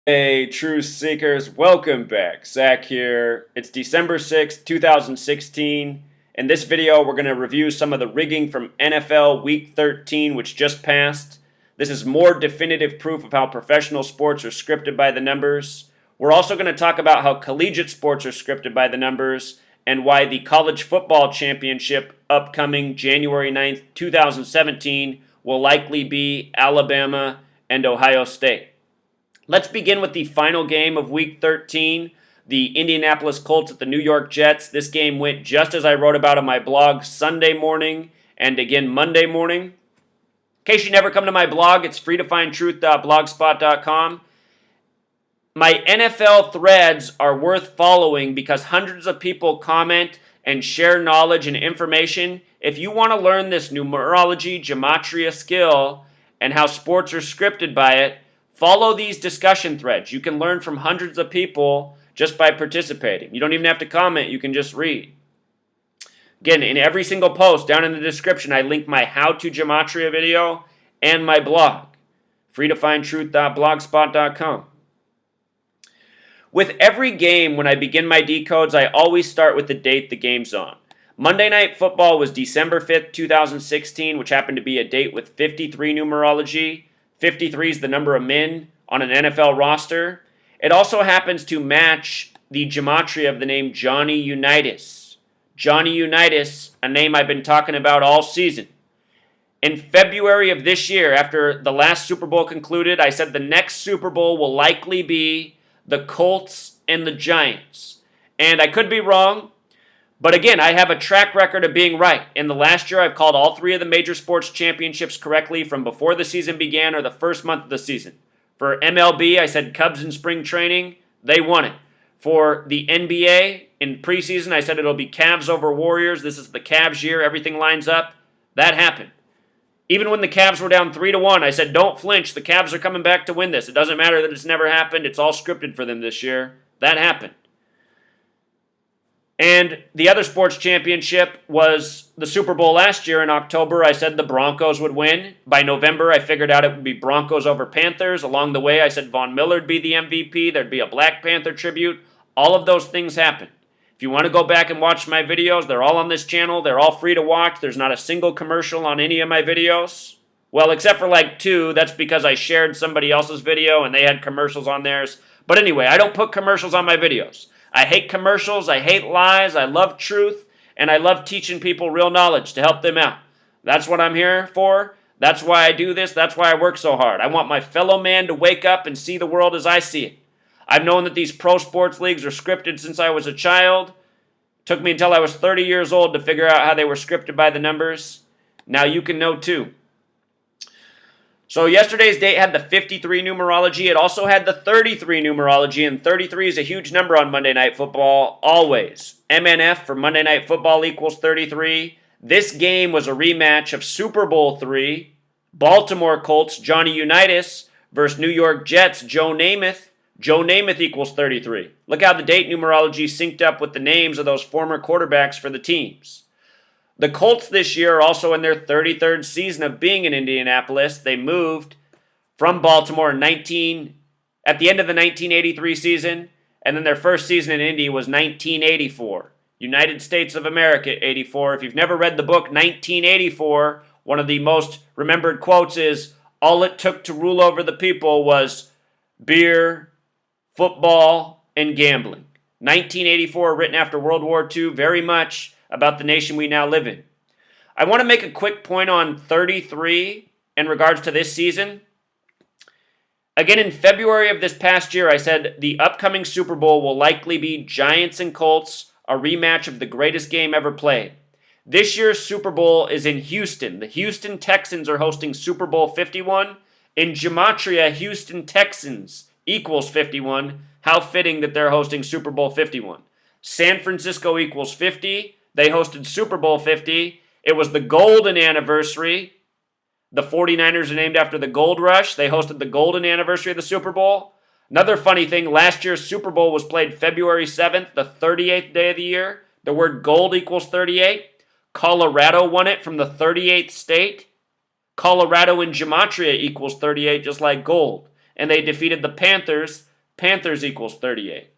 Hey, Truth Seekers, welcome back. Zach here. It's December 6th, 2016. In this video, we're going to review some of the rigging from NFL Week 13, which just passed. This is more definitive proof of how professional sports are scripted by the numbers. We're also going to talk about how collegiate sports are scripted by the numbers and why the College Football Championship upcoming January 9th, 2017 will likely be Alabama and Ohio State. Let's begin with the final game of Week 13, the Indianapolis Colts at the New York Jets. This game went just as I wrote about on my blog Sunday morning and again Monday morning. In case you never come to my blog, it's freetofindtruth.blogspot.com. My NFL threads are worth following because hundreds of people comment and share knowledge and information. If you want to learn this numerology, gematria skill and how sports are scripted by it, follow these discussion threads. You can learn from hundreds of people just by participating. You don't even have to comment, you can just read. Again, in every single post down in the description, I link my How to Gematria video and my blog, freetofindtruth.blogspot.com. With every game, when I begin my decodes, I always start with the date the game's on. Monday Night Football was December 5th, 2016, which happened to be a date with 53 numerology. 53 is the number of men on an NFL roster. It also happens to match the gematria of the name Johnny Unitas. Johnny Unitas, a name I've been talking about all season. In February of this year, after the last Super Bowl concluded, I said the next Super Bowl will likely be the Colts and the Giants. And I could be wrong, but again, I have a track record of being right. In the last year, I've called all three of the major sports championships correctly from before the season began or the first month of the season. For MLB, I said Cubs in spring training. They won it. For the NBA, in preseason, I said it'll be Cavs over Warriors. This is the Cavs year. Everything lines up. That happened. Even when the Cavs were down 3-1, I said, don't flinch. The Cavs are coming back to win this. It doesn't matter that it's never happened. It's all scripted for them this year. That happened. And the other sports championship was the Super Bowl last year in October. I said the Broncos would win. By November, I figured out it would be Broncos over Panthers. Along the way, I said Von Miller would be the MVP. There'd be a Black Panther tribute. All of those things happened. If you want to go back and watch my videos, they're all on this channel. They're all free to watch. There's not a single commercial on any of my videos. Well, except for like two. That's because I shared somebody else's video and they had commercials on theirs. But anyway, I don't put commercials on my videos. I hate commercials, I hate lies, I love truth, and I love teaching people real knowledge to help them out. That's what I'm here for. That's why I do this. That's why I work so hard. I want my fellow man to wake up and see the world as I see it. I've known that these pro sports leagues are scripted since I was a child. It took me until I was 30 years old to figure out how they were scripted by the numbers. Now you can know too. So yesterday's date had the 53 numerology. It also had the 33 numerology, and 33 is a huge number on Monday Night Football, always. MNF for Monday Night Football equals 33. This game was a rematch of Super Bowl III, Baltimore Colts, Johnny Unitas, versus New York Jets, Joe Namath. Joe Namath equals 33. Look how the date numerology synced up with the names of those former quarterbacks for the teams. The Colts this year are also in their 33rd season of being in Indianapolis. They moved from Baltimore at the end of the 1983 season, and then their first season in Indy was 1984. United States of America, 84. If you've never read the book 1984, one of the most remembered quotes is, all it took to rule over the people was beer, football, and gambling. 1984, written after World War II, very much about the nation we now live in. I want to make a quick point on 33 in regards to this season. Again, in February of this past year, I said the upcoming Super Bowl will likely be Giants and Colts, a rematch of the greatest game ever played. This year's Super Bowl is in Houston. The Houston Texans are hosting Super Bowl 51. In Gematria, Houston Texans equals 51. How fitting that they're hosting Super Bowl 51. San Francisco equals 50. They hosted Super Bowl 50. It was the golden anniversary. The 49ers are named after the gold rush. They hosted the golden anniversary of the Super Bowl. Another funny thing, last year's Super Bowl was played February 7th, the 38th day of the year. The word gold equals 38. Colorado won it from the 38th state. Colorado in Gematria equals 38, just like gold. And they defeated the Panthers Panthers equals 38.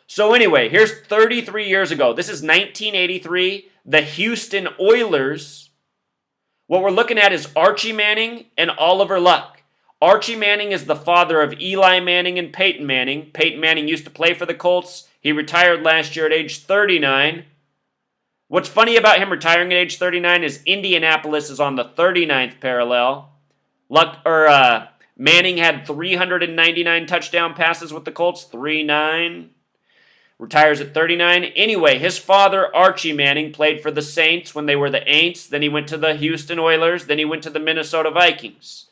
So anyway, here's 33 years ago. This is 1983. The Houston Oilers. What we're looking at is Archie Manning and Oliver Luck. Archie Manning is the father of Eli Manning and Peyton Manning. Peyton Manning used to play for the Colts. He retired last year at age 39. What's funny about him retiring at age 39 is Indianapolis is on the 39th parallel. Manning had 399 touchdown passes with the Colts, 3-9. Retires at 39. Anyway, his father, Archie Manning, played for the Saints when they were the Aints. Then he went to the Houston Oilers. Then he went to the Minnesota Vikings.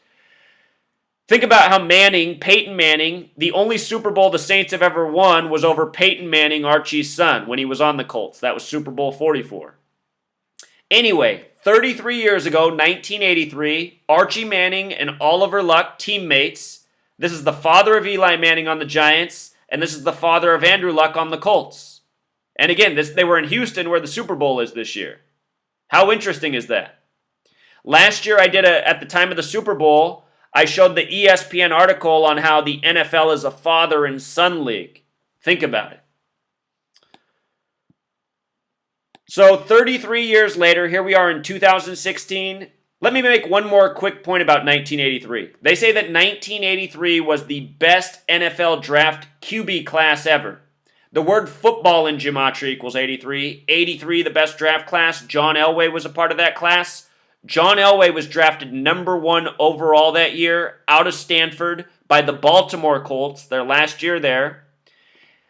Think about how Peyton Manning, the only Super Bowl the Saints have ever won was over Peyton Manning, Archie's son, when he was on the Colts. That was Super Bowl 44. Anyway, 33 years ago, 1983, Archie Manning and Oliver Luck, teammates. This is the father of Eli Manning on the Giants. And this is the father of Andrew Luck on the Colts. And again, they were in Houston where the Super Bowl is this year. How interesting is that? Last year at the time of the Super Bowl, I showed the ESPN article on how the NFL is a father and son league. Think about it. So 33 years later, here we are in 2016. Let me make one more quick point about 1983. They say that 1983 was the best NFL draft QB class ever. The word football in gematria equals 83. 83, the best draft class. John Elway was a part of that class. John Elway was drafted number 1 overall that year out of Stanford by the Baltimore Colts, their last year there,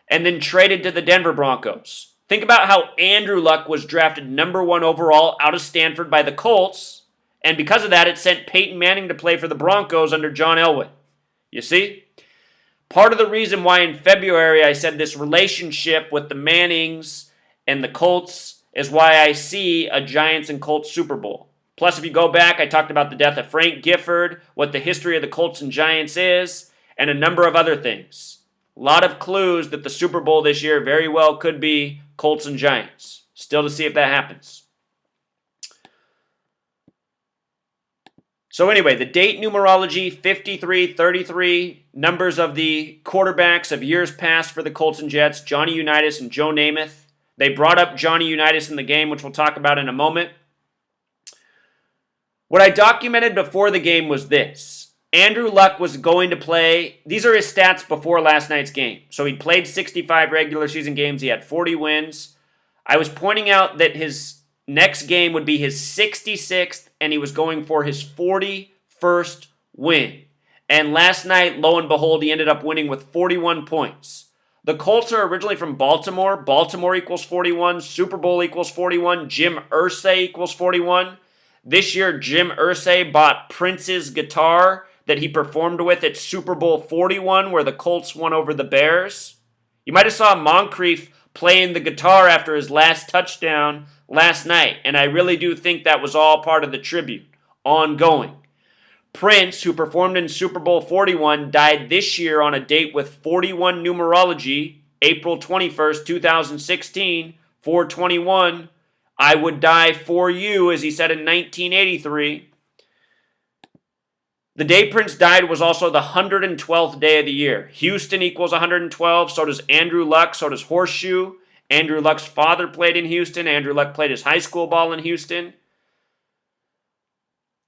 and then traded to the Denver Broncos. Think about how Andrew Luck was drafted number 1 overall out of Stanford by the Colts, and because of that, it sent Peyton Manning to play for the Broncos under John Elway. You see? Part of the reason why in February I said this relationship with the Mannings and the Colts is why I see a Giants and Colts Super Bowl. Plus, if you go back, I talked about the death of Frank Gifford, what the history of the Colts and Giants is, and a number of other things. A lot of clues that the Super Bowl this year very well could be Colts and Giants. Still to see if that happens. So anyway, the date numerology, 53-33, numbers of the quarterbacks of years past for the Colts and Jets, Johnny Unitas and Joe Namath. They brought up Johnny Unitas in the game, which we'll talk about in a moment. What I documented before the game was this. Andrew Luck was going to play, these are his stats before last night's game. So he played 65 regular season games, he had 40 wins. I was pointing out that his next game would be his 66th, and he was going for his 41st win. And last night, lo and behold, he ended up winning with 41 points. The Colts are originally from Baltimore. Baltimore equals 41. Super Bowl equals 41. Jim Irsay equals 41. This year, Jim Irsay bought Prince's guitar that he performed with at Super Bowl 41, where the Colts won over the Bears. You might have saw Moncrief playing the guitar after his last touchdown last night, and I really do think that was all part of the tribute, ongoing. Prince, who performed in Super Bowl 41, died this year on a date with 41 Numerology, April 21st, 2016, 421. I would die for you, as he said in 1983. The day Prince died was also the 112th day of the year. Houston equals 112, so does Andrew Luck, so does Horseshoe. Andrew Luck's father played in Houston. Andrew Luck played his high school ball in Houston.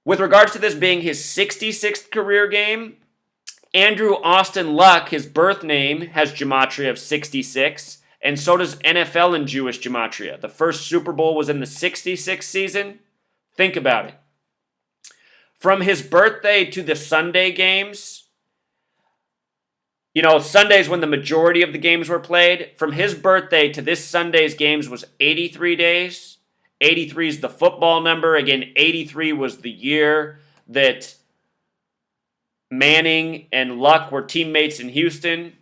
With regards to this being his 66th career game, Andrew Austin Luck, his birth name, has gematria of 66, and so does NFL in Jewish gematria. The first Super Bowl was in the 66th season. Think about it. From his birthday to the Sunday games, Sundays when the majority of the games were played, from his birthday to this Sunday's games was 83 days. 83 is the football number. Again, 83 was the year that Manning and Luck were teammates in Houston.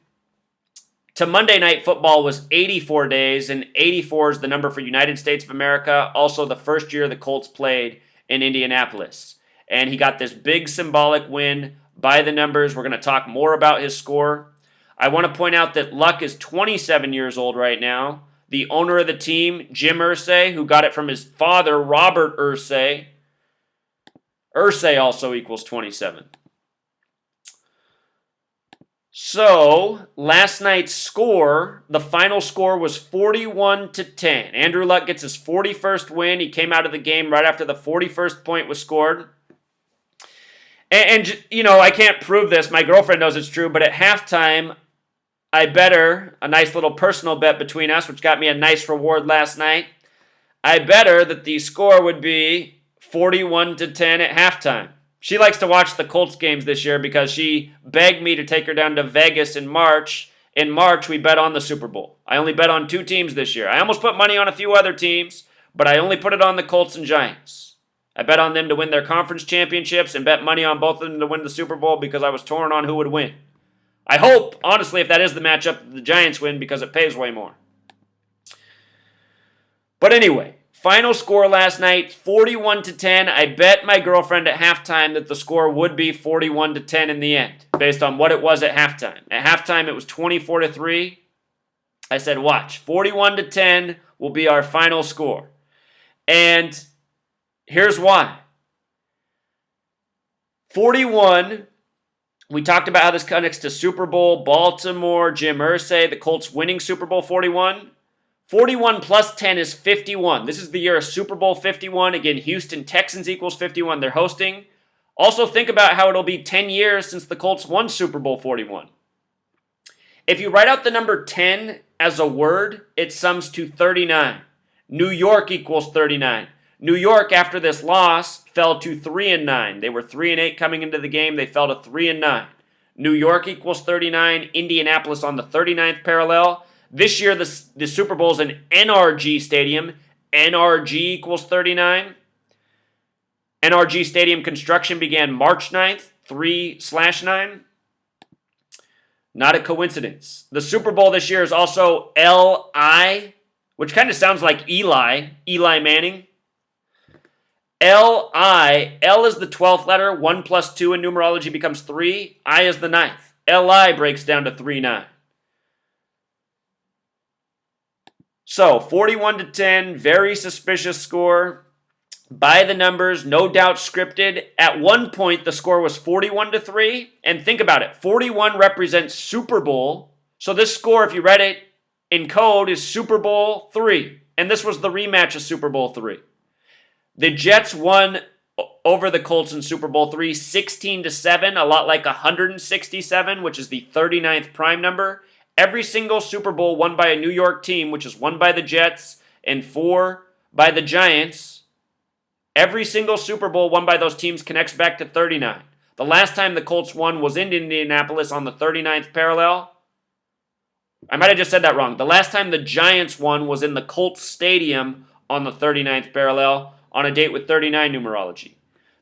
To Monday Night Football was 84 days, and 84 is the number for United States of America. Also, the first year the Colts played in Indianapolis. And he got this big symbolic win by the numbers. We're going to talk more about his score. I want to point out that Luck is 27 years old right now. The owner of the team, Jim Irsay, who got it from his father, Robert Irsay. Irsay also equals 27. So, last night's score, the final score was 41-10. Andrew Luck gets his 41st win. He came out of the game right after the 41st point was scored. And you know, I can't prove this. My girlfriend knows it's true, but at halftime, I bet her a nice little personal bet between us, which got me a nice reward last night. I bet her that the score would be 41-10 at halftime. She likes to watch the Colts games this year because she begged me to take her down to Vegas in March. In March, we bet on the Super Bowl. I only bet on 2 teams this year. I almost put money on a few other teams, but I only put it on the Colts and Giants. I bet on them to win their conference championships and bet money on both of them to win the Super Bowl because I was torn on who would win. I hope, honestly, if that is the matchup, the Giants win because it pays way more. But anyway, final score last night, 41-10. I bet my girlfriend at halftime that the score would be 41-10 in the end, based on what it was at halftime. At halftime, it was 24-3. I said, watch, 41-10 will be our final score. And here's why. 41, we talked about how this connects to Super Bowl, Baltimore, Jim Irsay, the Colts winning Super Bowl 41. 41 plus 10 is 51. This is the year of Super Bowl 51. Again, Houston Texans equals 51. They're hosting. Also, think about how it'll be 10 years since the Colts won Super Bowl 41. If you write out the number 10 as a word, it sums to 39. New York equals 39. New York, after this loss, fell to 3-9. They were 3-8 coming into the game. They fell to 3-9. New York equals 39. Indianapolis on the 39th parallel. This year, the Super Bowl is in NRG Stadium. NRG equals 39. NRG Stadium construction began March 9th, 3/9. Not a coincidence. The Super Bowl this year is also LI, which kind of sounds like Eli Manning. LI, L is the 12th letter, 1 plus 2 in numerology becomes 3, I is the 9th. LI breaks down to 3-9. So, 41-10, very suspicious score. By the numbers, no doubt scripted. At one point, the score was 41-3. And think about it, 41 represents Super Bowl. So this score, if you read it in code, is Super Bowl 3. And this was the rematch of Super Bowl 3. The Jets won over the Colts in Super Bowl 3, 16-7, a lot like 167, which is the 39th prime number. Every single Super Bowl won by a New York team, which is won by the Jets and 4 by the Giants. Every single Super Bowl won by those teams connects back to 39. The last time the Colts won was in Indianapolis on the 39th parallel. I might have just said that wrong. The last time the Giants won was in the Colts Stadium on the 39th parallel on a date with 39 numerology.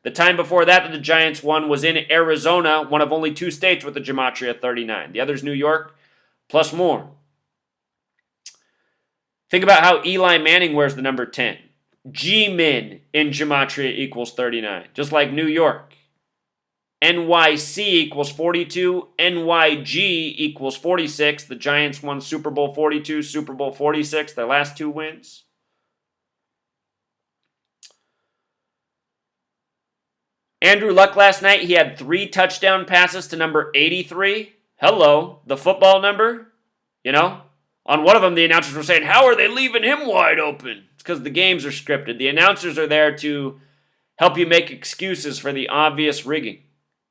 The time before that the Giants won was in Arizona, one of only 2 states with the Gematria 39. The other's New York, plus more. Think about how Eli Manning wears the number 10. G-Min in Gematria equals 39, just like New York. NYC equals 42, NYG equals 46. The Giants won Super Bowl 42, Super Bowl 46, their last 2 wins. Andrew Luck last night, he had 3 touchdown passes to number 83. Hello, the football number. You know, on one of them, the announcers were saying, how are they leaving him wide open? It's because the games are scripted. The announcers are there to help you make excuses for the obvious rigging.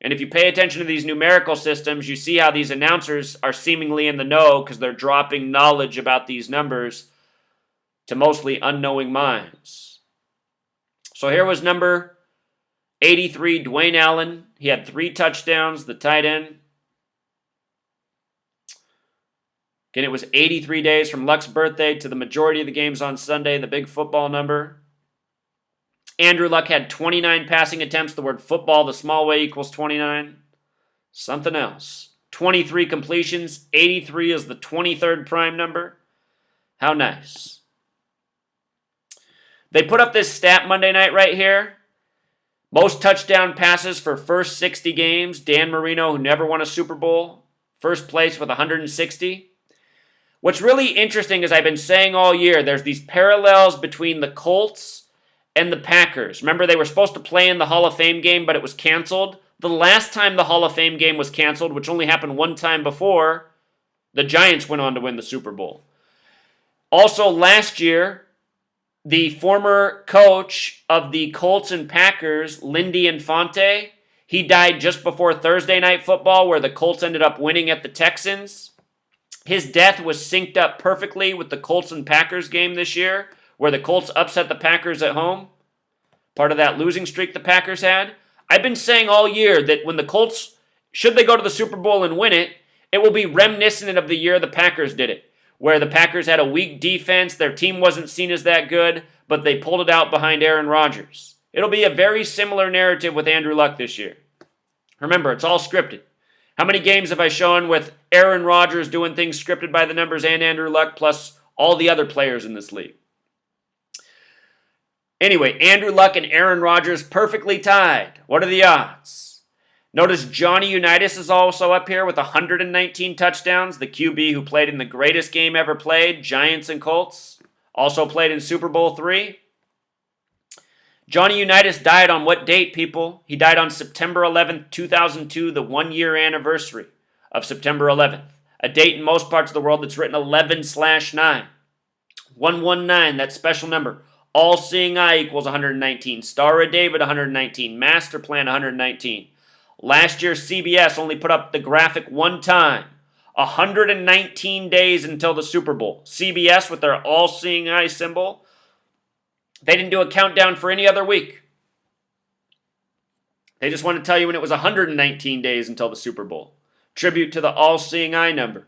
And if you pay attention to these numerical systems, you see how these announcers are seemingly in the know because they're dropping knowledge about these numbers to mostly unknowing minds. So here was number 83, Dwayne Allen. He had 3 touchdowns, the tight end. Again, it was 83 days from Luck's birthday to the majority of the games on Sunday, the big football number. Andrew Luck had 29 passing attempts. The word football, the small way, equals 29. Something else. 23 completions. 83 is the 23rd prime number. How nice. They put up this stat Monday night right here. Most touchdown passes for first 60 games. Dan Marino, who never won a Super Bowl, first place with 160. What's really interesting is I've been saying all year, there's these parallels between the Colts and the Packers. Remember, they were supposed to play in the Hall of Fame game, but it was canceled. The last time the Hall of Fame game was canceled, which only happened one time before, the Giants went on to win the Super Bowl. Also, last year, the former coach of the Colts and Packers, Lindy Infante, he died just before Thursday Night Football, where the Colts ended up winning at the Texans. His death was synced up perfectly with the Colts and Packers game this year, where the Colts upset the Packers at home. Part of that losing streak the Packers had. I've been saying all year that when the Colts, should they go to the Super Bowl and win it, it will be reminiscent of the year the Packers did it, where the Packers had a weak defense, their team wasn't seen as that good, but they pulled it out behind Aaron Rodgers. It'll be a very similar narrative with Andrew Luck this year. Remember, it's all scripted. How many games have I shown with Aaron Rodgers doing things scripted by the numbers and Andrew Luck plus all the other players in this league? Anyway, Andrew Luck and Aaron Rodgers perfectly tied. What are the odds? Notice Johnny Unitas is also up here with 119 touchdowns, the QB who played in the greatest game ever played, Giants and Colts. Also played in Super Bowl III. Johnny Unitas died on what date, people? He died on September 11th, 2002, the one-year anniversary of September 11th. A date in most parts of the world that's written 11/9. 119, that special number. All-seeing eye equals 119. Star of David, 119. Master plan, 119. Last year, CBS only put up the graphic one time. 119 days until the Super Bowl. CBS, with their all-seeing eye symbol, they didn't do a countdown for any other week. They just want to tell you when it was 119 days until the Super Bowl. Tribute to the all-seeing eye number.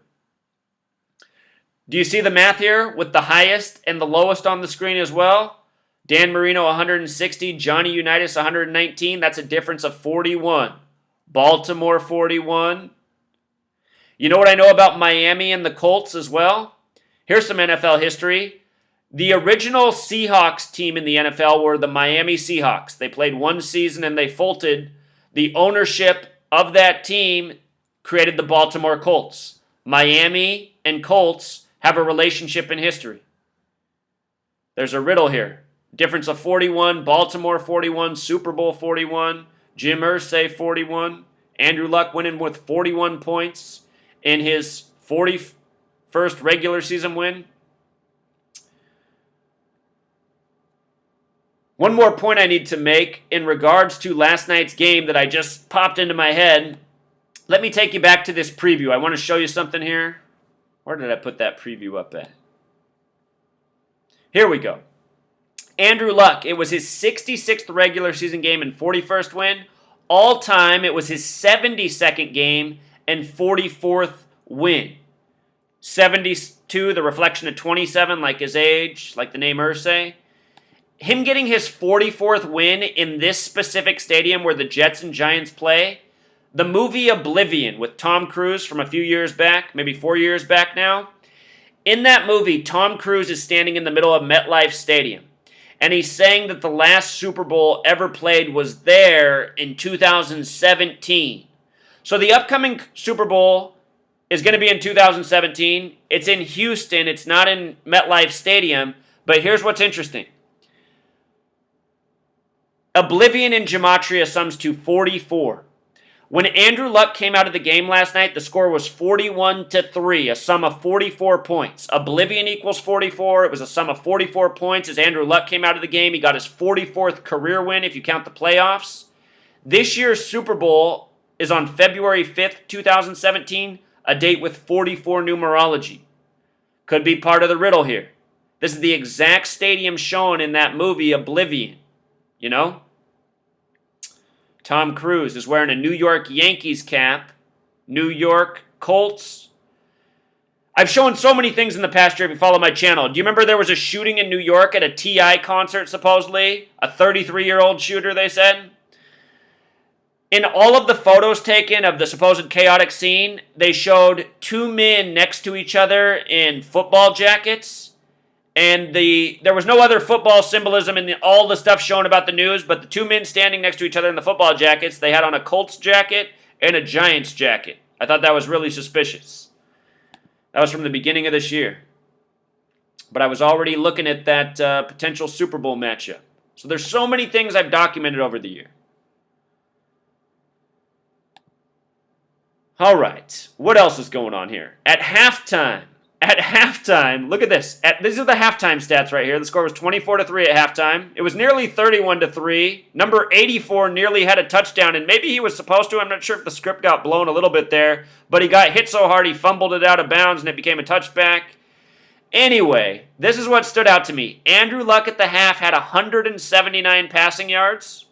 Do you see the math here with the highest and the lowest on the screen as well? Dan Marino 160, Johnny Unitas 119. That's a difference of 41. Baltimore 41. You know what I know about Miami and the Colts as well? Here's some NFL history. The original Seahawks team in the NFL were the Miami Seahawks. They played one season and they folded. The ownership of that team created the Baltimore Colts. Miami and Colts have a relationship in history. There's a riddle here. Difference of 41, Baltimore 41, Super Bowl 41, Jim Irsay 41, Andrew Luck winning with 41 points in his 41st regular season win. One more point I need to make in regards to last night's game that I just popped into my head. Let me take you back to this preview. I want to show you something here. Where did I put that preview up at? Here we go. Andrew Luck, it was his 66th regular season game and 41st win. All time, it was his 72nd game and 44th win. 72, the reflection of 27, like his age, like the name Irsay. Him getting his 44th win in this specific stadium where the Jets and Giants play. The movie Oblivion with Tom Cruise from a few years back, maybe 4 years back now. In that movie, Tom Cruise is standing in the middle of MetLife Stadium. And he's saying that the last Super Bowl ever played was there in 2017. So the upcoming Super Bowl is going to be in 2017. It's in Houston. It's not in MetLife Stadium. But here's what's interesting. Oblivion in Gematria sums to 44. When Andrew Luck came out of the game last night, the score was 41-3, a sum of 44 points. Oblivion equals 44. It was a sum of 44 points. As Andrew Luck came out of the game, he got his 44th career win if you count the playoffs. This year's Super Bowl is on February 5th, 2017, a date with 44 numerology. Could be part of the riddle here. This is the exact stadium shown in that movie, Oblivion. You know? Tom Cruise is wearing a New York Yankees cap. New York Colts. I've shown so many things in the past year if you follow my channel. Do you remember there was a shooting in New York at a T.I. concert, supposedly? A 33-year-old shooter, they said. In all of the photos taken of the supposed chaotic scene, they showed two men next to each other in football jackets. And there was no other football symbolism in all the stuff shown about the news, but the two men standing next to each other in the football jackets, they had on a Colts jacket and a Giants jacket. I thought that was really suspicious. That was from the beginning of this year. But I was already looking at that potential Super Bowl matchup. So there's so many things I've documented over the year. All right. What else is going on here? At halftime, look at this. These are the halftime stats right here. The score was 24-3 at halftime. It was nearly 31-3. Number 84 nearly had a touchdown, and maybe he was supposed to. I'm not sure if the script got blown a little bit there, but he got hit so hard he fumbled it out of bounds, and it became a touchback. Anyway, this is what stood out to me. Andrew Luck at the half had 179 passing yards.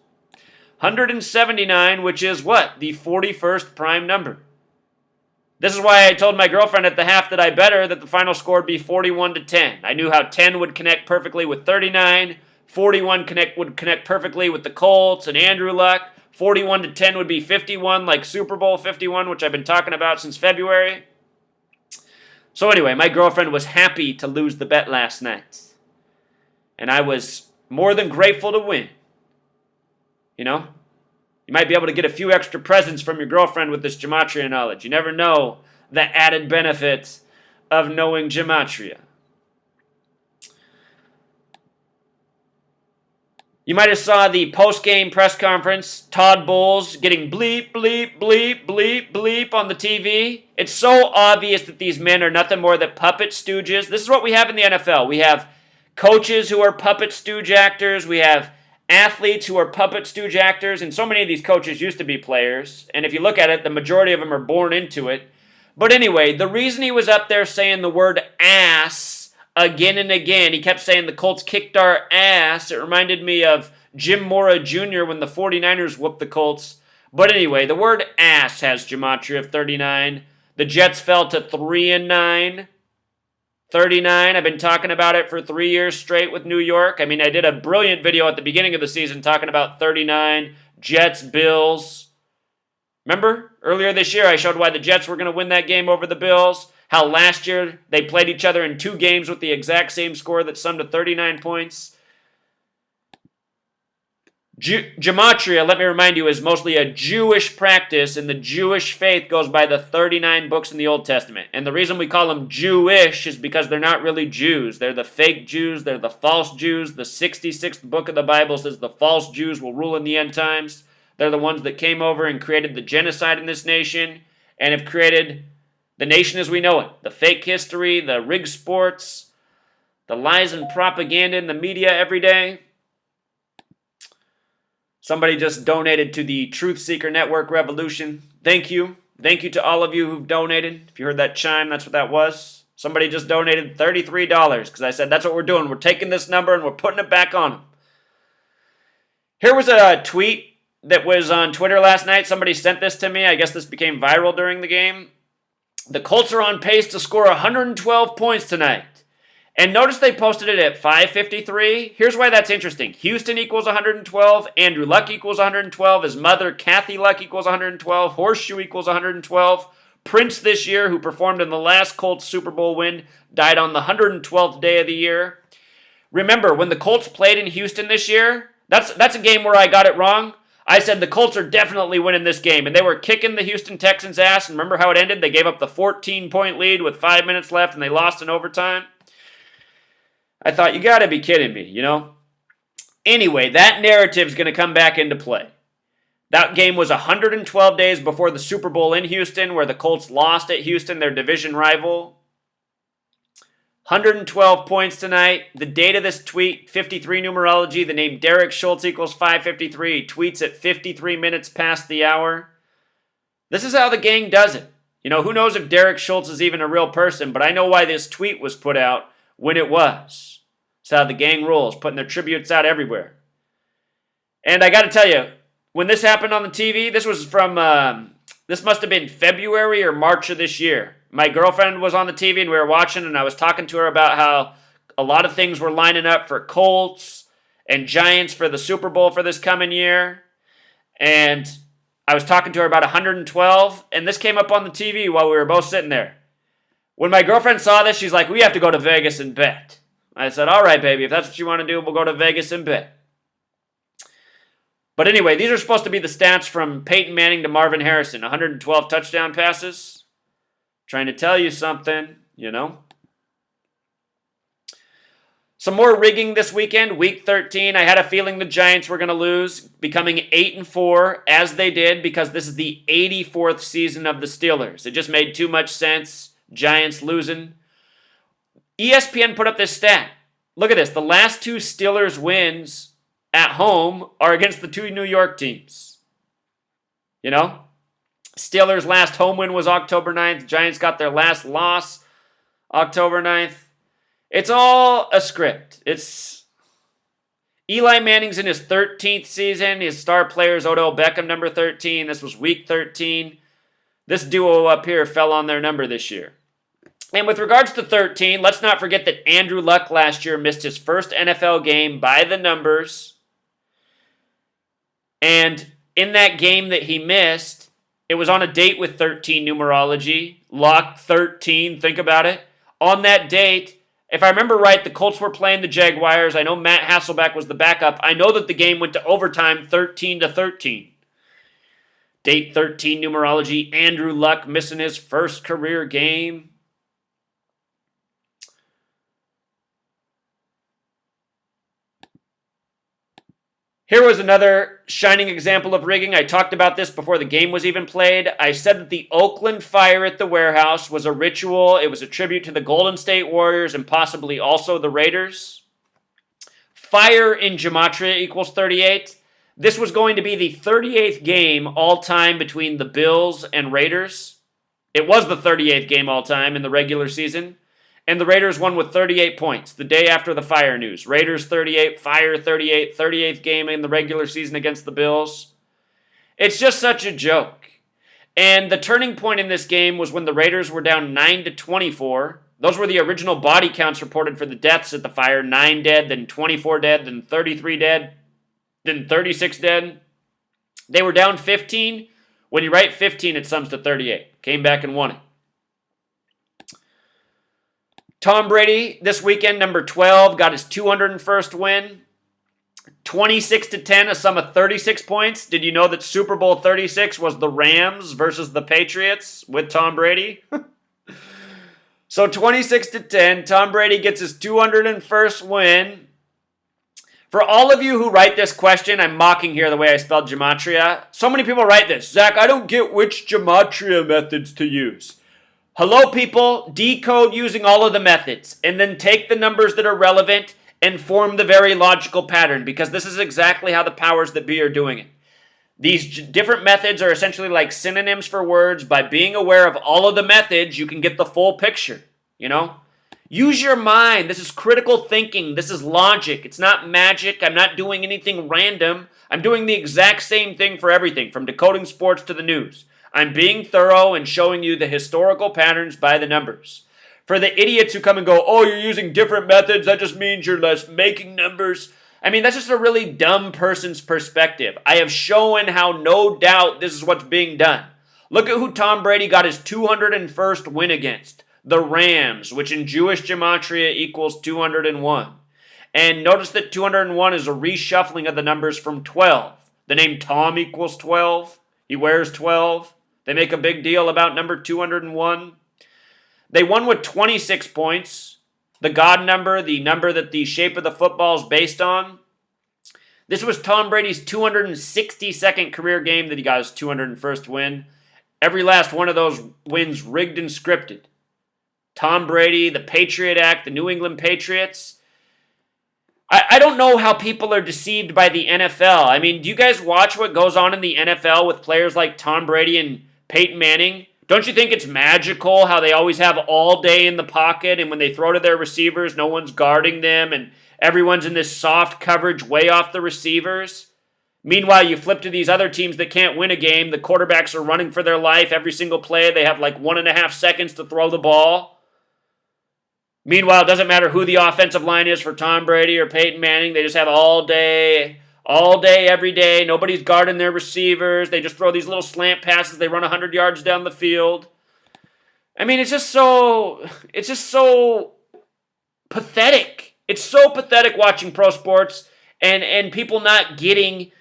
179, which is what? The 41st prime number. This is why I told my girlfriend at the half that I bet her that the final score would be 41-10. I knew how 10 would connect perfectly with 39, 41 would connect perfectly with the Colts and Andrew Luck. 41-10 would be 51, like Super Bowl 51, which I've been talking about since February. So anyway, my girlfriend was happy to lose the bet last night. And I was more than grateful to win. You know? You might be able to get a few extra presents from your girlfriend with this gematria knowledge. You never know the added benefits of knowing gematria. You might have saw the post-game press conference, Todd Bowles getting bleep, bleep, bleep, bleep, bleep on the TV. It's so obvious that these men are nothing more than puppet stooges. This is what we have in the NFL. We have coaches who are puppet stooge actors. We have athletes who are puppet stooge actors, and so many of these coaches used to be players. And if you look at it, the majority of them are born into it. But anyway, the reason he was up there saying the word ass again and again, he kept saying the Colts kicked our ass. It reminded me of Jim Mora Jr. when the 49ers whooped the Colts. But anyway, the word ass has gematria of 39. The Jets fell to 3-9. 39, I've been talking about it for 3 years straight with New York. I mean, I did a brilliant video at the beginning of the season talking about 39, Jets, Bills. Remember? Earlier this year, I showed why the Jets were going to win that game over the Bills. How last year they played each other in 2 games with the exact same score that summed to 39 points. Gematria, let me remind you, is mostly a Jewish practice, and the Jewish faith goes by the 39 books in the Old Testament. And the reason we call them Jewish is because they're not really Jews. They're the fake Jews. They're the false Jews. The 66th book of the Bible says the false Jews will rule in the end times. They're the ones that came over and created the genocide in this nation and have created the nation as we know it. The fake history, the rigged sports, the lies and propaganda in the media every day. Somebody just donated to the Truth Seeker Network Revolution. Thank you. Thank you to all of you who've donated. If you heard that chime, that's what that was. Somebody just donated $33 because I said that's what we're doing. We're taking this number and we're putting it back on them. Here was a tweet that was on Twitter last night. Somebody sent this to me. I guess this became viral during the game. The Colts are on pace to score 112 points tonight. And notice they posted it at 5:53. Here's why that's interesting. Houston equals 112. Andrew Luck equals 112. His mother, Kathy Luck, equals 112. Horseshoe equals 112. Prince this year, who performed in the last Colts Super Bowl win, died on the 112th day of the year. Remember, when the Colts played in Houston this year, that's a game where I got it wrong. I said the Colts are definitely winning this game, and they were kicking the Houston Texans' ass. And remember how it ended? They gave up the 14-point lead with 5 minutes left, and they lost in overtime. I thought, you got to be kidding me, you know? Anyway, that narrative's going to come back into play. That game was 112 days before the Super Bowl in Houston, where the Colts lost at Houston, their division rival. 112 points tonight. The date of this tweet, 53 numerology. The name Derek Schultz equals 553. He tweets at 53 minutes past the hour. This is how the gang does it. You know, who knows if Derek Schultz is even a real person, but I know why this tweet was put out when it was. That's how the gang rolls, putting their tributes out everywhere. And I got to tell you, when this happened on the TV, this was from, this must have been February or March of this year. My girlfriend was on the TV and we were watching, and I was talking to her about how a lot of things were lining up for Colts and Giants for the Super Bowl for this coming year. And I was talking to her about 112, and this came up on the TV while we were both sitting there. When my girlfriend saw this, she's like, we have to go to Vegas and bet. I said, all right, baby, if that's what you want to do, we'll go to Vegas and bet. But anyway, these are supposed to be the stats from Peyton Manning to Marvin Harrison. 112 touchdown passes. Trying to tell you something, you know. Some more rigging this weekend, week 13. I had a feeling the Giants were going to lose, becoming 8-4 as they did because this is the 84th season of the Steelers. It just made too much sense. Giants losing. ESPN put up this stat. Look at this. The last two Steelers wins at home are against the two New York teams. You know? Steelers' last home win was October 9th. Giants got their last loss October 9th. It's all a script. It's Eli Manning's in his 13th season. His star player is Odell Beckham, number 13. This was week 13. This duo up here fell on their number this year. And with regards to 13, let's not forget that Andrew Luck last year missed his first NFL game by the numbers. And in that game that he missed, it was on a date with 13 numerology. Luck, 13, think about it. On that date, if I remember right, the Colts were playing the Jaguars. I know Matt Hasselbeck was the backup. I know that the game went to overtime 13-13. Date 13 numerology, Andrew Luck missing his first career game. Here was another shining example of rigging. I talked about this before the game was even played. I said that the Oakland fire at the warehouse was a ritual. It was a tribute to the Golden State Warriors and possibly also the Raiders. Fire in Gematria equals 38. This was going to be the 38th game all-time between the Bills and Raiders. It was the 38th game all-time in the regular season. And the Raiders won with 38 points the day after the fire news. Raiders 38, Fire 38, 38th game in the regular season against the Bills. It's just such a joke. And the turning point in this game was when the Raiders were down 9-24. Those were the original body counts reported for the deaths at the fire. 9 dead, then 24 dead, then 33 dead, then 36 dead. They were down 15. When you write 15, it sums to 38. Came back and won it. Tom Brady, this weekend, number 12, got his 201st win. 26-10, a sum of 36 points. Did you know that Super Bowl 36 was the Rams versus the Patriots with Tom Brady? So 26-10, Tom Brady gets his 201st win. For all of you who write this question, I'm mocking here the way I spelled gematria. So many people write this. Zach, I don't get which gematria methods to use. Hello, people. Decode using all of the methods and then take the numbers that are relevant and form the very logical pattern, because this is exactly how the powers that be are doing it. These different methods are essentially like synonyms for words. By being aware of all of the methods, you can get the full picture, you know? Use your mind. This is critical thinking. This is logic. It's not magic. I'm not doing anything random. I'm doing the exact same thing for everything, from decoding sports to the news. I'm being thorough and showing you the historical patterns by the numbers. For the idiots who come and go, oh, you're using different methods, that just means you're less making numbers. I mean, that's just a really dumb person's perspective. I have shown how no doubt this is what's being done. Look at who Tom Brady got his 201st win against. The Rams, which in Jewish gematria equals 201. And notice that 201 is a reshuffling of the numbers from 12. The name Tom equals 12. He wears 12. They make a big deal about number 201. They won with 26 points. The God number, the number that the shape of the football is based on. This was Tom Brady's 262nd career game that he got his 201st win. Every last one of those wins rigged and scripted. Tom Brady, the Patriot Act, the New England Patriots. I don't know how people are deceived by the NFL. I mean, do you guys watch what goes on in the NFL with players like Tom Brady and Peyton Manning? Don't you think it's magical how they always have all day in the pocket, and when they throw to their receivers, no one's guarding them, and everyone's in this soft coverage way off the receivers? Meanwhile, you flip to these other teams that can't win a game. The quarterbacks are running for their life every single play. They have like 1.5 seconds to throw the ball. Meanwhile, it doesn't matter who the offensive line is for Tom Brady or Peyton Manning. They just have all day, every day. Nobody's guarding their receivers. They just throw these little slant passes. They run 100 yards down the field. I mean, it's just so pathetic. It's so pathetic watching pro sports and people not getting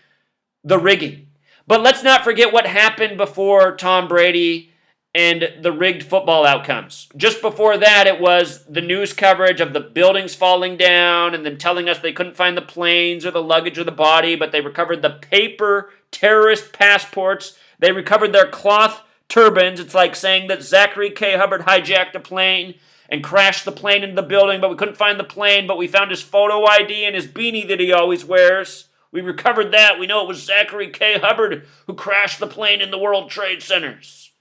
the rigging. But let's not forget what happened before Tom Brady and the rigged football outcomes. Just before that, it was the news coverage of the buildings falling down and them telling us they couldn't find the planes or the luggage or the body, but they recovered the paper terrorist passports. They recovered their cloth turbans. It's like saying that Zachary K. Hubbard hijacked a plane and crashed the plane into the building, but we couldn't find the plane, but we found his photo ID and his beanie that he always wears. We recovered that. We know it was Zachary K. Hubbard who crashed the plane in the World Trade Centers.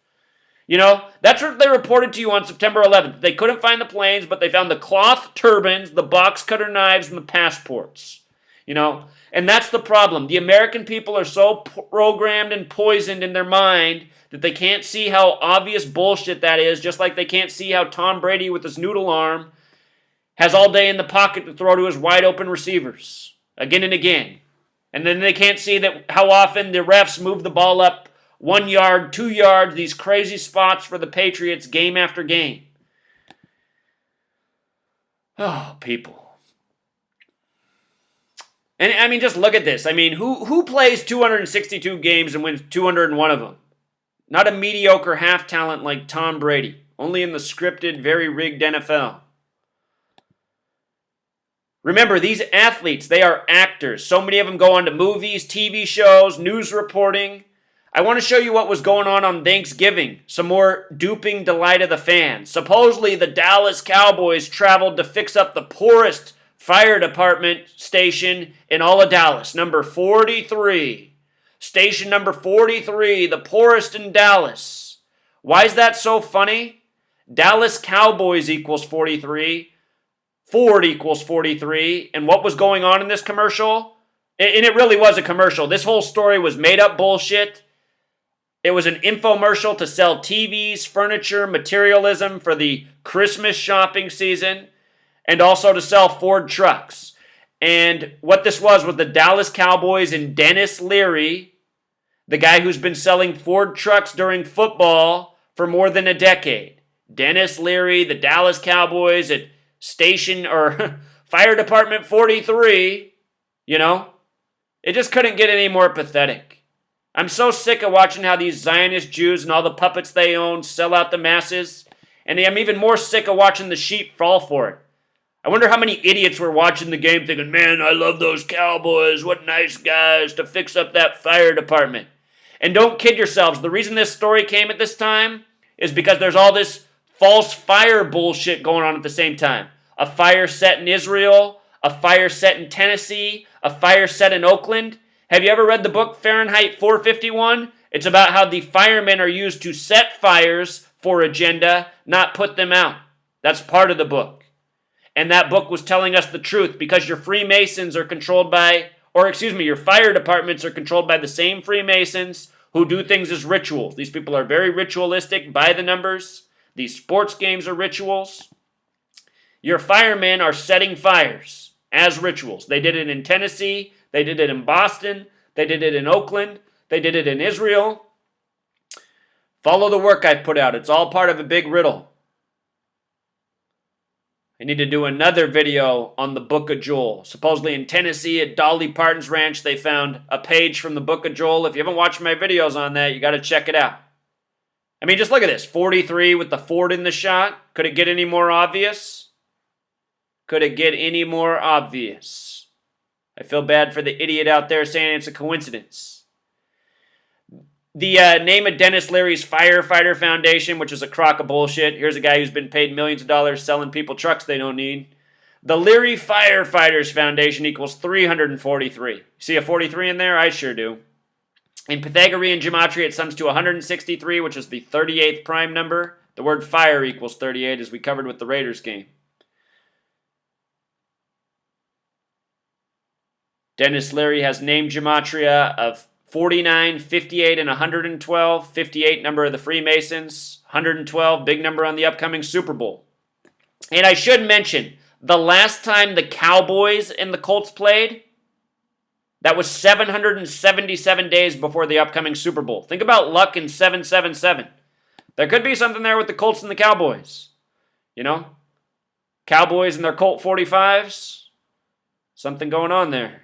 You know, that's what they reported to you on September 11th. They couldn't find the planes, but they found the cloth turbans, the box cutter knives, and the passports. You know, and that's the problem. The American people are so programmed and poisoned in their mind that they can't see how obvious bullshit that is, just like they can't see how Tom Brady with his noodle arm has all day in the pocket to throw to his wide open receivers again and again. And then they can't see that how often the refs move the ball up 1 yard, 2 yards, these crazy spots for the Patriots game after game. Oh, people. And I mean, just look at this. I mean, who plays 262 games and wins 201 of them? Not a mediocre half talent like Tom Brady, only in the scripted, very rigged NFL. Remember, these athletes, they are actors. So many of them go on to movies, TV shows, news reporting. I want to show you what was going on Thanksgiving. Some more duping delight of the fans. Supposedly, the Dallas Cowboys traveled to fix up the poorest fire department station in all of Dallas, number 43. Station number 43, the poorest in Dallas. Why is that so funny? Dallas Cowboys equals 43. Ford equals 43. And what was going on in this commercial? And it really was a commercial. This whole story was made up bullshit. It was an infomercial to sell TVs, furniture, materialism for the Christmas shopping season, and also to sell Ford trucks. And what this was the Dallas Cowboys and Dennis Leary, the guy who's been selling Ford trucks during football for more than a decade. Dennis Leary, the Dallas Cowboys at station or fire department 43, you know? It just couldn't get any more pathetic. I'm so sick of watching how these Zionist Jews and all the puppets they own sell out the masses, and I'm even more sick of watching the sheep fall for it. I wonder how many idiots were watching the game thinking, man, I love those Cowboys, what nice guys to fix up that fire department. And don't kid yourselves, the reason this story came at this time is because there's all this false fire bullshit going on at the same time. A fire set in Israel, a fire set in Tennessee, a fire set in Oakland. Have you ever read the book Fahrenheit 451? It's about how the firemen are used to set fires for agenda, not put them out. That's part of the book. And that book was telling us the truth because your Freemasons are controlled by, your fire departments are controlled by the same Freemasons who do things as rituals. These people are very ritualistic by the numbers. These sports games are rituals. Your firemen are setting fires as rituals. They did it in Tennessee. They did it in Boston. They did it in Oakland. They did it in Israel. Follow the work I've put out. It's all part of a big riddle. I need to do another video on the Book of Joel. Supposedly in Tennessee at Dolly Parton's ranch, they found a page from the Book of Joel. If you haven't watched my videos on that, you got to check it out. I mean, just look at this. 43 with the Ford in the shot. Could it get any more obvious? Could it get any more obvious? I feel bad for the idiot out there saying it's a coincidence. The name of Dennis Leary's Firefighter Foundation, which is a crock of bullshit. Here's a guy who's been paid millions of dollars selling people trucks they don't need. The Leary Firefighters Foundation equals 343. See a 43 in there? I sure do. In Pythagorean gematria, it sums to 163, which is the 38th prime number. The word fire equals 38, as we covered with the Raiders game. Dennis Leary has name gematria of 49, 58, and 112. 58, number of the Freemasons. 112, big number on the upcoming Super Bowl. And I should mention, the last time the Cowboys and the Colts played, that was 777 days before the upcoming Super Bowl. Think about luck in 777. There could be something there with the Colts and the Cowboys. You know? Cowboys and their Colt 45s. Something going on there.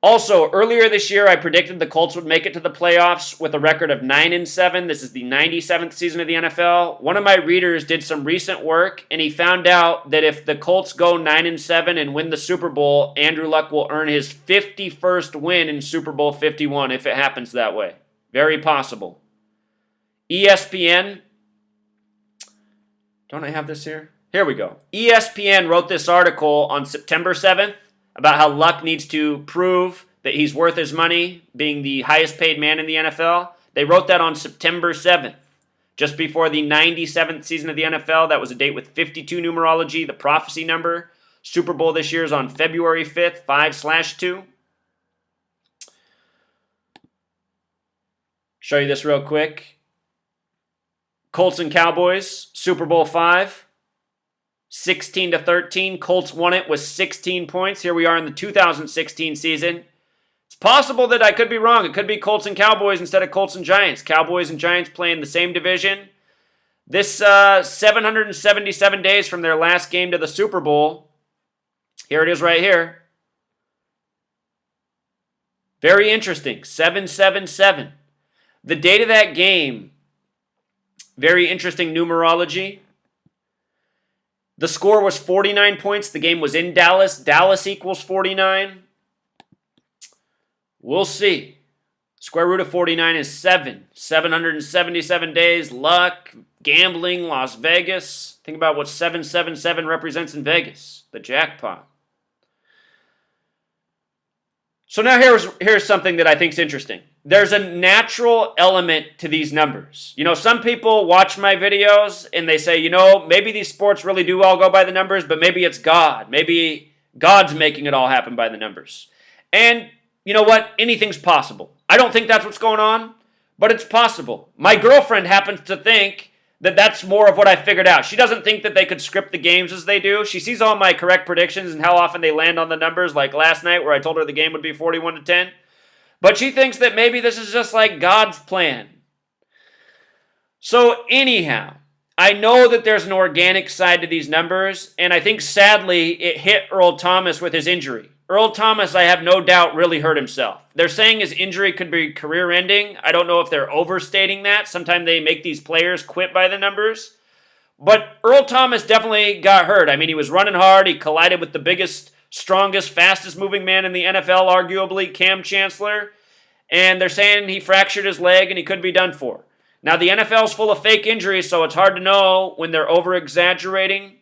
Also, earlier this year, I predicted the Colts would make it to the playoffs with a record of 9-7. This is the 97th season of the NFL. One of my readers did some recent work, and he found out that if the Colts go 9-7 and win the Super Bowl, Andrew Luck will earn his 51st win in Super Bowl 51 if it happens that way. Very possible. ESPN. Don't I have this here? Here we go. ESPN wrote this article on September 7th. About how Luck needs to prove that he's worth his money, being the highest paid man in the NFL. They wrote that on September 7th, just before the 97th season of the NFL. That was a date with 52 numerology, the prophecy number. Super Bowl this year is on February 5th, 5/2. Show you this real quick. Colts and Cowboys, Super Bowl 5. 16-13. Colts won it with 16 points. Here we are in the 2016 season. It's possible that I could be wrong. It could be Colts and Cowboys instead of Colts and Giants. Cowboys and Giants play in the same division. This 777 days from their last game to the Super Bowl. Here it is right here. Very interesting. 7-7-7. The date of that game, very interesting numerology. The score was 49 points. The game was in Dallas. Dallas equals 49. We'll see. Square root of 49 is 7. 777 days. Luck, gambling, Las Vegas. Think about what 777 represents in Vegas. The jackpot. So now here's something that I think is interesting. There's a natural element to these numbers. You know, some people watch my videos and they say, you know, maybe these sports really do all go by the numbers, but maybe it's God. Maybe God's making it all happen by the numbers. And you know what? Anything's possible. I don't think that's what's going on, but it's possible. My girlfriend happens to think that that's more of what I figured out. She doesn't think that they could script the games as they do. She sees all my correct predictions and how often they land on the numbers, like last night where I told her the game would be 41-10. But she thinks that maybe this is just like God's plan. So anyhow, I know that there's an organic side to these numbers, and I think sadly it hit Earl Thomas with his injury. Earl Thomas, I have no doubt, really hurt himself. They're saying his injury could be career-ending. I don't know if they're overstating that. Sometimes they make these players quit by the numbers. But Earl Thomas definitely got hurt. I mean, he was running hard. He collided with the biggest, strongest, fastest-moving man in the NFL, arguably, Cam Chancellor. And they're saying he fractured his leg and he could be done for. Now, the NFL's full of fake injuries, so it's hard to know when they're over-exaggerating.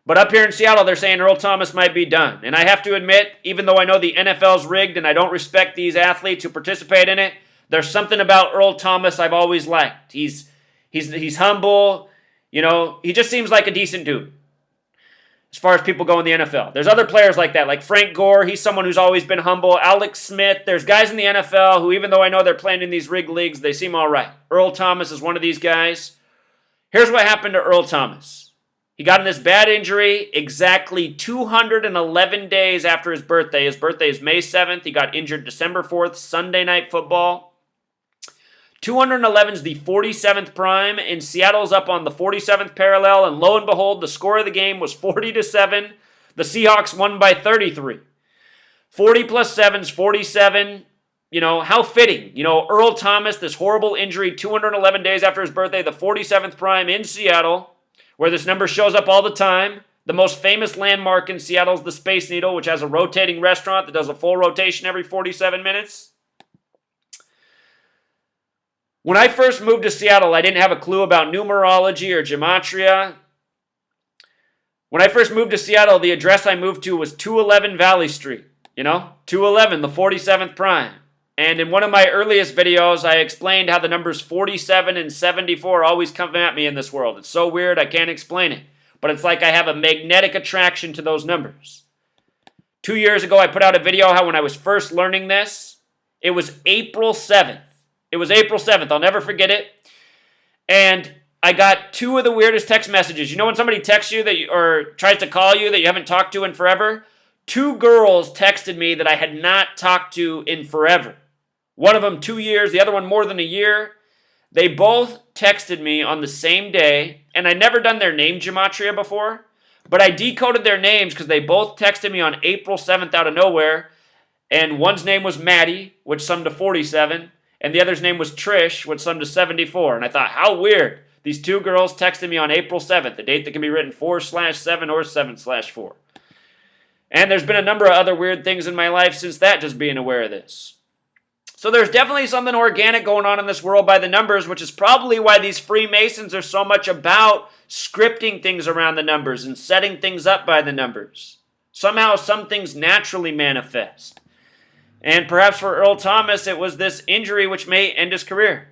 But up here in Seattle, they're saying Earl Thomas might be done. And I have to admit, even though I know the NFL's rigged and I don't respect these athletes who participate in it, there's something about Earl Thomas I've always liked. He's humble. You know, he just seems like a decent dude as far as people go in the NFL. There's other players like that, like Frank Gore. He's someone who's always been humble. Alex Smith. There's guys in the NFL who, even though I know they're playing in these rigged leagues, they seem all right. Earl Thomas is one of these guys. Here's what happened to Earl Thomas. He got in this bad injury exactly 211 days after his birthday. His birthday is May 7th. He got injured December 4th, Sunday Night Football. 211 is the 47th prime, and Seattle's up on the 47th parallel, and lo and behold, the score of the game was 40-7. The Seahawks won by 33. 40 plus 7 is 47. You know, how fitting. You know, Earl Thomas, this horrible injury 211 days after his birthday, the 47th prime in Seattle, where this number shows up all the time. The most famous landmark in Seattle is the Space Needle, which has a rotating restaurant that does a full rotation every 47 minutes. When I first moved to Seattle, I didn't have a clue about numerology or gematria. When I first moved to Seattle, the address I moved to was 211 Valley Street. You know, 211, the 47th prime. And in one of my earliest videos, I explained how the numbers 47 and 74 always come at me in this world. It's so weird, I can't explain it. But it's like I have a magnetic attraction to those numbers. 2 years ago, I put out a video how when I was first learning this, it was April 7th. It was April 7th. I'll never forget it. And I got two of the weirdest text messages. You know when somebody texts you or tries to call you that you haven't talked to in forever? Two girls texted me that I had not talked to in forever. One of them 2 years, the other one more than a year. They both texted me on the same day, and I'd never done their name gematria before, but I decoded their names because they both texted me on April 7th out of nowhere, And one's name was Maddie, which summed to 47, and the other's name was Trish, which summed to 74. And I thought, how weird. These two girls texted me on April 7th, a date that can be written 4/7 or 7/4. And there's been a number of other weird things in my life since that, just being aware of this. So there's definitely something organic going on in this world by the numbers, which is probably why these Freemasons are so much about scripting things around the numbers and setting things up by the numbers. Somehow some things naturally manifest. And perhaps for Earl Thomas, it was this injury which may end his career.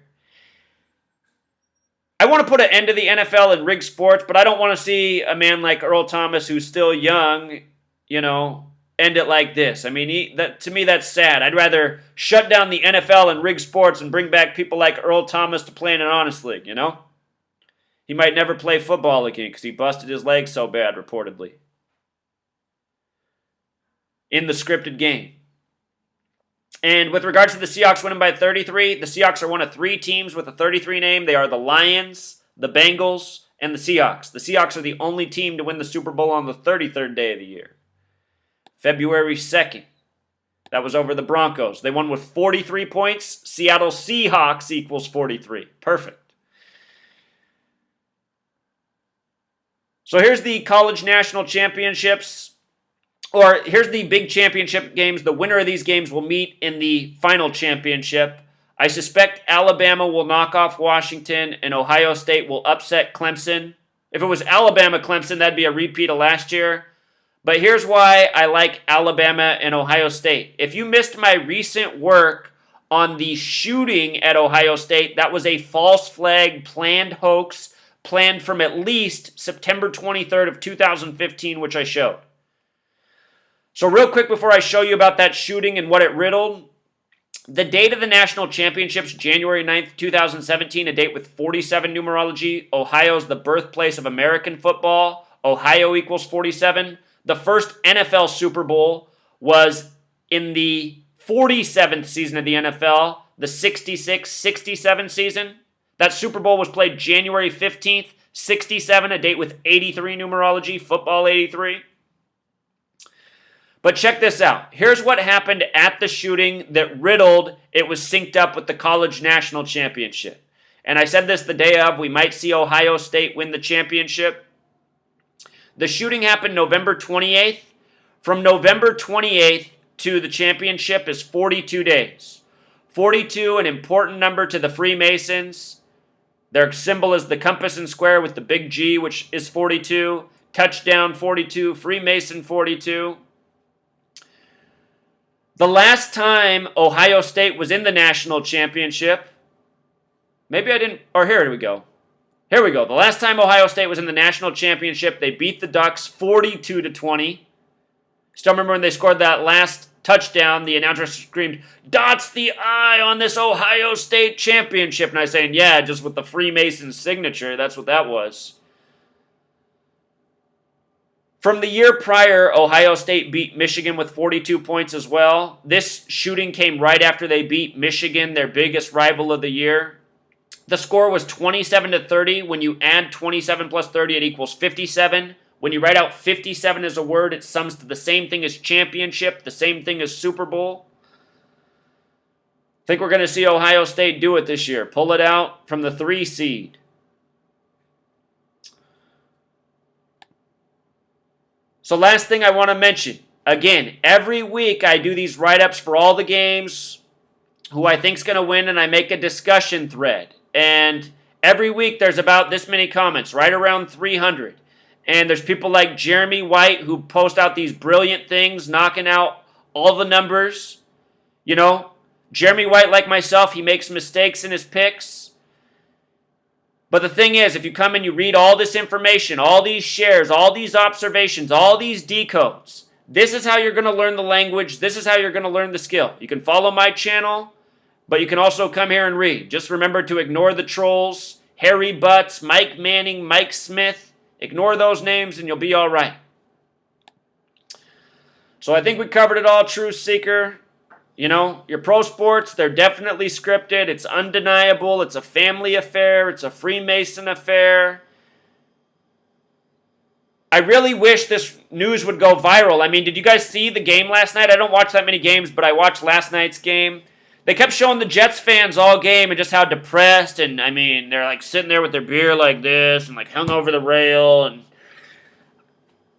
I want to put an end to the NFL and rigged sports, but I don't want to see a man like Earl Thomas, who's still young, end it like this. I mean, to me, that's sad. I'd rather shut down the NFL and rigged sports and bring back people like Earl Thomas to play in an honest league, He might never play football again because he busted his leg so bad, reportedly, in the scripted game. And with regards to the Seahawks winning by 33, the Seahawks are one of 3 teams with a 33 name. They are the Lions, the Bengals, and the Seahawks. The Seahawks are the only team to win the Super Bowl on the 33rd day of the year. February 2nd. That was over the Broncos. They won with 43 points. Seattle Seahawks equals 43. Perfect. So here's the college national championships. Or here's the big championship games. The winner of these games will meet in the final championship. I suspect Alabama will knock off Washington and Ohio State will upset Clemson. If it was Alabama-Clemson, that'd be a repeat of last year. But here's why I like Alabama and Ohio State. If you missed my recent work on the shooting at Ohio State, that was a false flag planned hoax, planned from at least September 23rd of 2015, which I showed. So real quick before I show you about that shooting and what it riddled, the date of the national championships, January 9th, 2017, a date with 47 numerology. Ohio's the birthplace of American football. Ohio equals 47. The first NFL Super Bowl was in the 47th season of the NFL, the 66-67 season. That Super Bowl was played January 15th, 67, a date with 83 numerology, football 83. But check this out. Here's what happened at the shooting that riddled it was synced up with the college national championship. And I said this the day of, we might see Ohio State win the championship. The shooting happened November 28th. From November 28th to the championship is 42 days. 42, an important number to the Freemasons. Their symbol is the compass and square with the big G, which is 42. Touchdown 42, Freemason 42. The last time Ohio State was in the national championship, maybe I didn't, or here we go. Here we go. The last time Ohio State was in the national championship, they beat the Ducks 42-20. Still remember when they scored that last touchdown, the announcer screamed, "Dots the I on this Ohio State championship." And I was saying, yeah, just with the Freemason signature, that's what that was. From the year prior, Ohio State beat Michigan with 42 points as well. This shooting came right after they beat Michigan, their biggest rival of the year. The score was 27-30. When you add 27 plus 30, it equals 57. When you write out 57 as a word, it sums to the same thing as championship, the same thing as Super Bowl. I think we're going to see Ohio State do it this year. Pull it out from the 3 seed. So last thing I want to mention, again, every week I do these write-ups for all the games, who I think is going to win, and I make a discussion thread. And every week there's about this many comments, right around 300. And there's people like Jeremy White who post out these brilliant things, knocking out all the numbers. Jeremy White, like myself, he makes mistakes in his picks. But the thing is, if you come and you read all this information, all these shares, all these observations, all these decodes, this is how you're going to learn the language. This is how you're going to learn the skill. You can follow my channel, but you can also come here and read. Just remember to ignore the trolls, Harry Butts, Mike Manning, Mike Smith. Ignore those names and you'll be all right. So I think we covered it all, Truth Seeker. Your pro sports, they're definitely scripted. It's undeniable. It's a family affair. It's a Freemason affair. I really wish this news would go viral. I mean, did you guys see the game last night? I don't watch that many games, but I watched last night's game. They kept showing the Jets fans all game and just how depressed, and I mean, they're like sitting there with their beer like this and like hung over the rail. And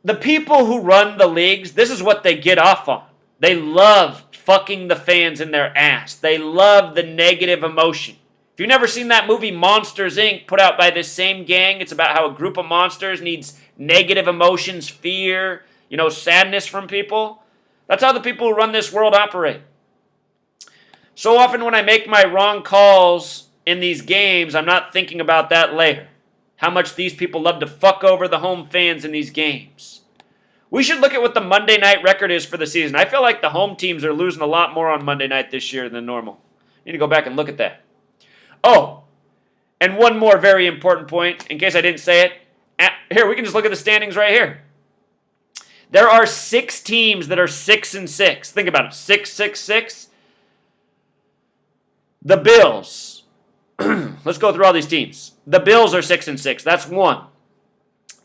the people who run the leagues, this is what they get off on. They love fucking the fans in their ass. They love the negative emotion. If you've never seen that movie Monsters, Inc., put out by this same gang, it's about how a group of monsters needs negative emotions, fear, sadness from people. That's how the people who run this world operate. So often when I make my wrong calls in these games, I'm not thinking about that later. How much these people love to fuck over the home fans in these games. We should look at what the Monday night record is for the season. I feel like the home teams are losing a lot more on Monday night this year than normal. You need to go back and look at that. Oh, and one more very important point, in case I didn't say it. Here, we can just look at the standings right here. There are 6 teams that are 6-6. Think about it. 6-6-6. The Bills. Let's go through all these teams. The Bills are 6-6. That's 1.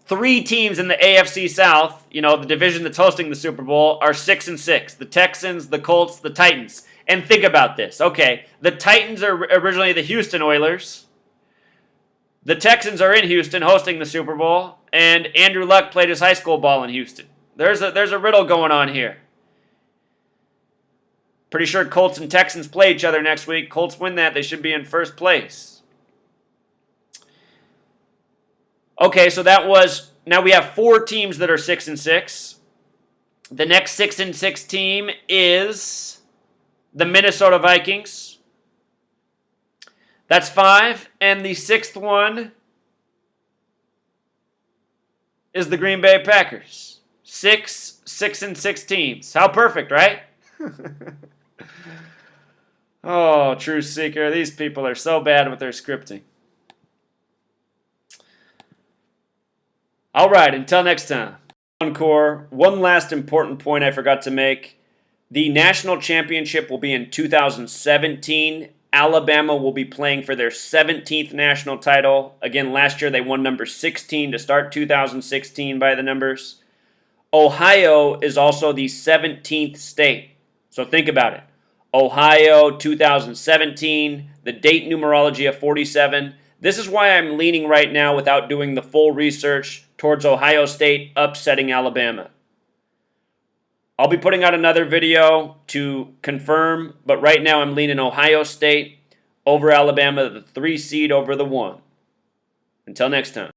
3 teams in the AFC South, the division that's hosting the Super Bowl, are 6-6. The Texans, the Colts, the Titans. And think about this. Okay, the Titans are originally the Houston Oilers. The Texans are in Houston hosting the Super Bowl. And Andrew Luck played his high school ball in Houston. There's a riddle going on here. Pretty sure Colts and Texans play each other next week. Colts win that, they should be in first place. Okay, so now we have 4 teams that are 6-6. The next 6-6 team is the Minnesota Vikings. That's 5. And the 6th one is the Green Bay Packers. 6-6 teams. How perfect, right? Oh, Truth Seeker. These people are so bad with their scripting. All right, until next time. Encore. One last important point I forgot to make. The national championship will be in 2017. Alabama will be playing for their 17th national title. Again, last year they won number 16 to start 2016 by the numbers. Ohio is also the 17th state. So think about it. Ohio 2017, the date numerology of 47. This is why I'm leaning right now, without doing the full research, towards Ohio State upsetting Alabama. I'll be putting out another video to confirm, but right now I'm leaning Ohio State over Alabama, the 3 seed over the 1. Until next time.